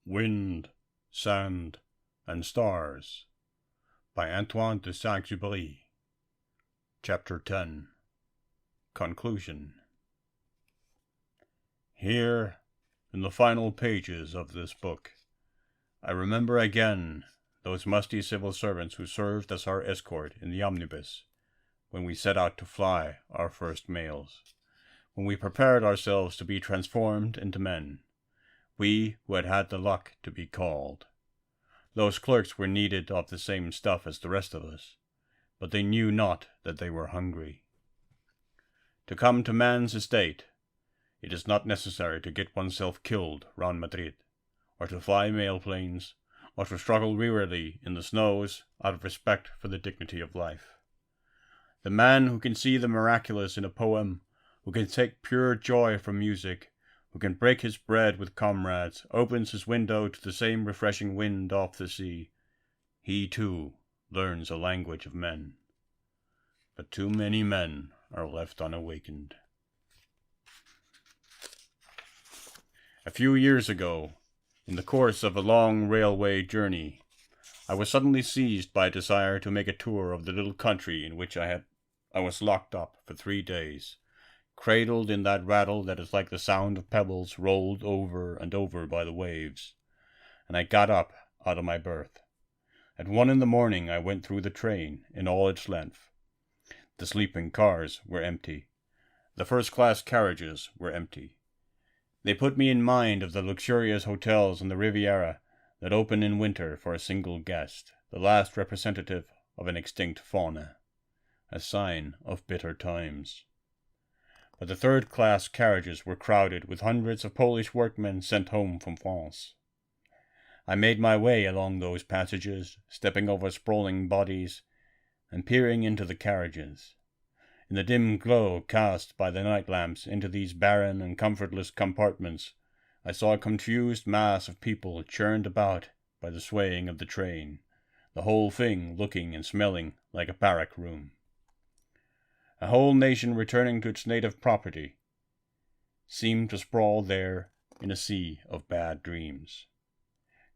Wind, Sand, and Stars by Antoine de Saint-Éxupery. Chapter 10. Conclusion. Here, in the final pages of this book, I remember again those musty civil servants who served as our escort in the omnibus when we set out to fly our first mails, when we prepared ourselves to be transformed into men, we who had had the luck to be called. Those clerks were needed of the same stuff as the rest of us, but they knew not that they were hungry. To come to man's estate, it is not necessary to get oneself killed round Madrid, or to fly mail planes, or to struggle wearily in the snows out of respect for the dignity of life. The man who can see the miraculous in a poem, who can take pure joy from music, who can break his bread with comrades, opens his window to the same refreshing wind off the sea. He, too, learns a language of men. But too many men are left unawakened. A few years ago, in the course of a long railway journey, I was suddenly seized by a desire to make a tour of the little country in which I was locked up for 3 days, cradled in that rattle that is like the sound of pebbles rolled over and over by the waves. And I got up out of my berth. At 1 a.m. I went through the train in all its length. The sleeping cars were empty. The first-class carriages were empty. They put me in mind of the luxurious hotels on the Riviera that open in winter for a single guest, the last representative of an extinct fauna, a sign of bitter times. But the third-class carriages were crowded with hundreds of Polish workmen sent home from France. I made my way along those passages, stepping over sprawling bodies, and peering into the carriages. In the dim glow cast by the night lamps into these barren and comfortless compartments, I saw a confused mass of people churned about by the swaying of the train, the whole thing looking and smelling like a barrack room. A whole nation returning to its native property seemed to sprawl there in a sea of bad dreams.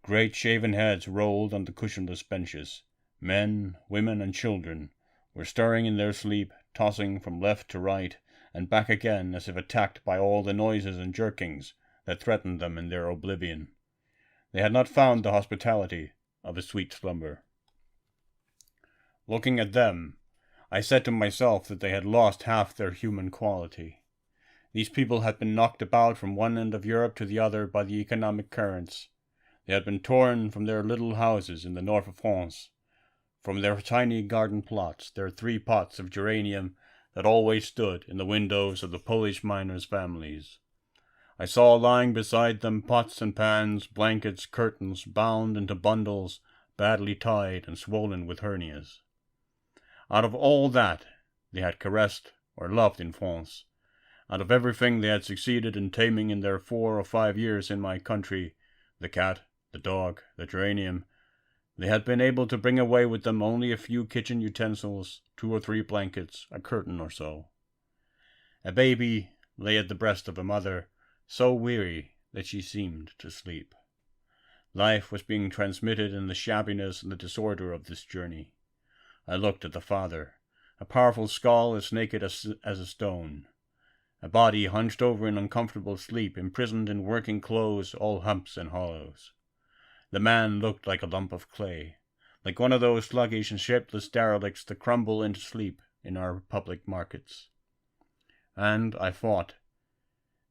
Great shaven heads rolled on the cushionless benches. Men, women, and children were stirring in their sleep, tossing from left to right and back again as if attacked by all the noises and jerkings that threatened them in their oblivion. They had not found the hospitality of a sweet slumber. Looking at them, I said to myself that they had lost half their human quality. These people had been knocked about from one end of Europe to the other by the economic currents. They had been torn from their little houses in the north of France, from their tiny garden plots, their 3 pots of geranium that always stood in the windows of the Polish miners' families. I saw lying beside them pots and pans, blankets, curtains, bound into bundles, badly tied and swollen with hernias. Out of all that they had caressed or loved in France, out of everything they had succeeded in taming in their 4 or 5 years in my country, the cat, the dog, the geranium, they had been able to bring away with them only a few kitchen utensils, 2 or 3 blankets, a curtain or so. A baby lay at the breast of a mother, so weary that she seemed to sleep. Life was being transmitted in the shabbiness and the disorder of this journey. I looked at the father, a powerful skull as naked as a stone, a body hunched over in uncomfortable sleep, imprisoned in working clothes, all humps and hollows. The man looked like a lump of clay, like one of those sluggish and shapeless derelicts that crumble into sleep in our public markets. And I thought,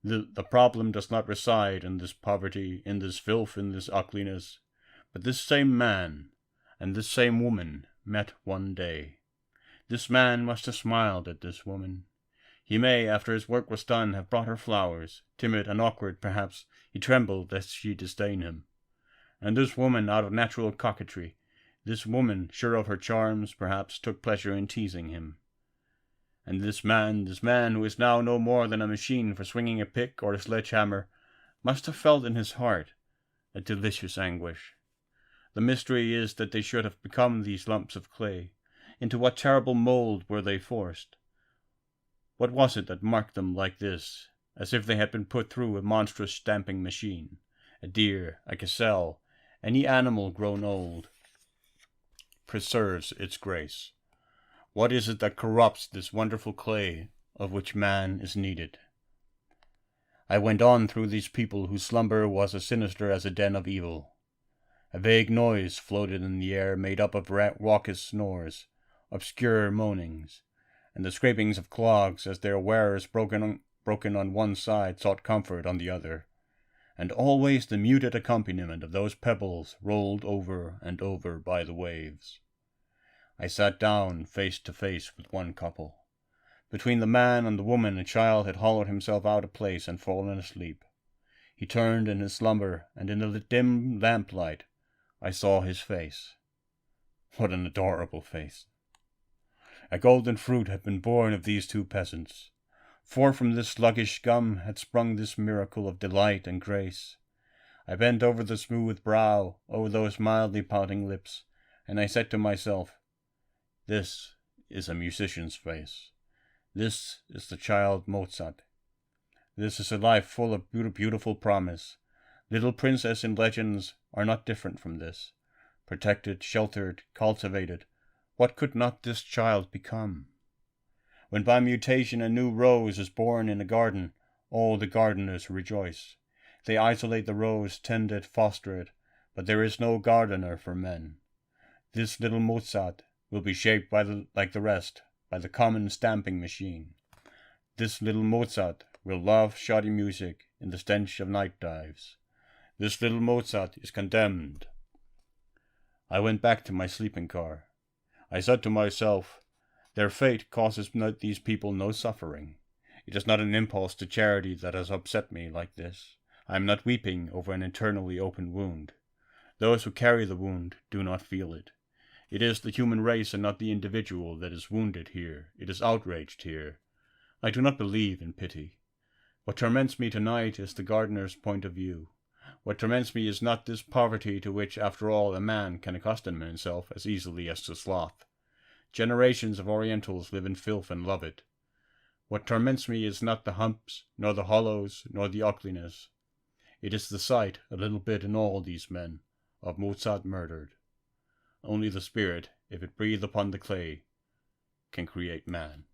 the problem does not reside in this poverty, in this filth, in this ugliness, but this same man and this same woman met one day. This man must have smiled at this woman. He may, after his work was done, have brought her flowers. Timid and awkward, perhaps, he trembled lest she disdain him. And this woman, out of natural coquetry, this woman, sure of her charms, perhaps, took pleasure in teasing him. And this man who is now no more than a machine for swinging a pick or a sledgehammer, must have felt in his heart a delicious anguish. The mystery is that they should have become these lumps of clay. Into what terrible mold were they forced? What was it that marked them like this, as if they had been put through a monstrous stamping machine? A deer, a gazelle, any animal grown old, preserves its grace. What is it that corrupts this wonderful clay of which man is kneaded? I went on through these people whose slumber was as sinister as a den of evil. A vague noise floated in the air, made up of raucous snores, obscure moanings, and the scrapings of clogs as their wearers broken on one side sought comfort on the other, and always the muted accompaniment of those pebbles rolled over and over by the waves. I sat down face to face with one couple. Between the man and the woman a child had hollowed himself out of place and fallen asleep. He turned in his slumber, and in the dim lamplight I saw his face. What an adorable face! A golden fruit had been born of these two peasants, for from this sluggish scum had sprung this miracle of delight and grace. I bent over the smooth brow, over those mildly pouting lips, and I said to myself, "This is a musician's face. This is the child Mozart. This is a life full of beautiful promise. Little princesses in legends are not different from this. Protected, sheltered, cultivated, what could not this child become? When by mutation a new rose is born in a garden, all the gardeners rejoice. They isolate the rose, tend it, foster it, but there is no gardener for men. This little Mozart will be shaped like the rest, by the common stamping machine. This little Mozart will love shoddy music in the stench of night dives. This little Mozart is condemned." I went back to my sleeping car. I said to myself, their fate causes these people no suffering. It is not an impulse to charity that has upset me like this. I am not weeping over an eternally open wound. Those who carry the wound do not feel it. It is the human race and not the individual that is wounded here. It is outraged here. I do not believe in pity. What torments me tonight is the gardener's point of view. What torments me is not this poverty to which, after all, a man can accustom himself as easily as to sloth. Generations of Orientals live in filth and love it. What torments me is not the humps, nor the hollows, nor the ugliness. It is the sight, a little bit in all these men, of Mozart murdered. Only the spirit, if it breathe upon the clay, can create man.